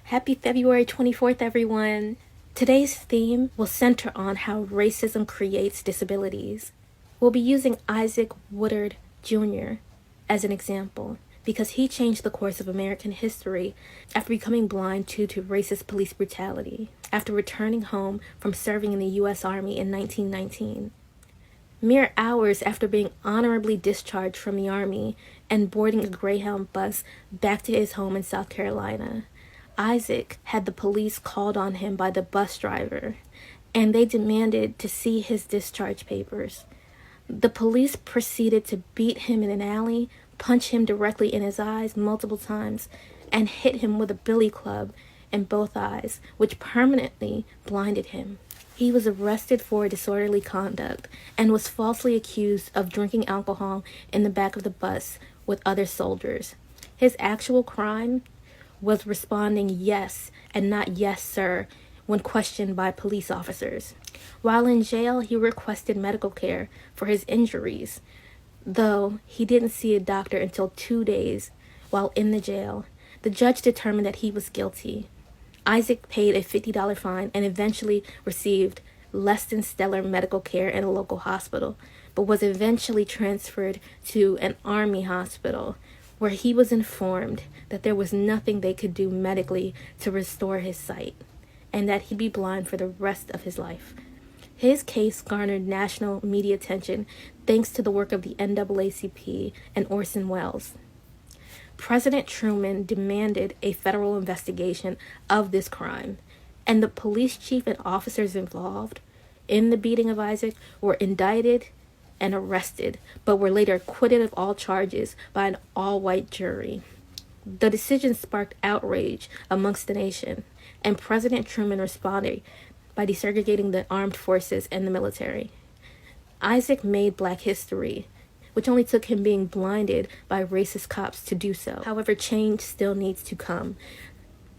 Happy February 24th, everyone. Today's theme will center on how racism creates disabilities. We'll be using Issac Woodard Jr. as an example because he changed the course of American history after becoming blind due to racist police brutality after returning home from serving in the U.S. Army in 1919. Mere hours after being honorably discharged from the Army and boarding a Greyhound bus back to his home in South Carolina, Issac had the police called on him by the bus driver, and they demanded to see his discharge papers. The police proceeded to beat him in an alley, punch him directly in his eyes multiple times, and hit him with a billy club in both eyes, which permanently blinded him. He was arrested for disorderly conduct and was falsely accused of drinking alcohol in the back of the bus with other soldiers. His actual crime was responding yes and not yes, sir, when questioned by police officers. While in jail, he requested medical care for his injuries, though he didn't see a doctor until 2 days while in the jail. The judge determined that he was guilty. Issac paid a $50 fine and eventually received less than stellar medical care in a local hospital, but was eventually transferred to an Army hospital where he was informed that there was nothing they could do medically to restore his sight, and that he'd be blind for the rest of his life. His case garnered national media attention thanks to the work of the NAACP and Orson Welles. President Truman demanded a federal investigation of this crime, and the police chief and officers involved in the beating of Issac were indicted and arrested, but were later acquitted of all charges by an all-white jury. The decision sparked outrage amongst the nation, and President Truman responded by desegregating the armed forces and the military. Issac made Black history, which only took him being blinded by racist cops to do so. However, change still needs to come.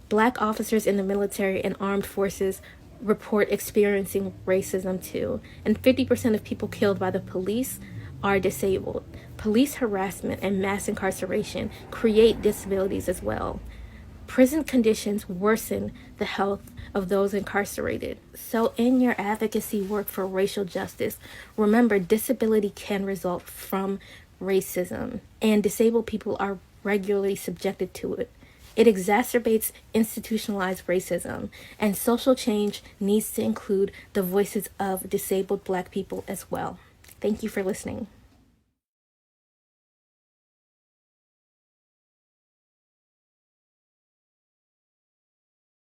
Black officers in the military and armed forces report experiencing racism too, and 50% of people killed by the police are disabled. Police harassment and mass incarceration create disabilities as well. Prison conditions worsen the health of those incarcerated. So in your advocacy work for racial justice, remember disability can result from racism, and disabled people are regularly subjected to it. It exacerbates institutionalized racism, and social change needs to include the voices of disabled Black people as well. Thank you for listening.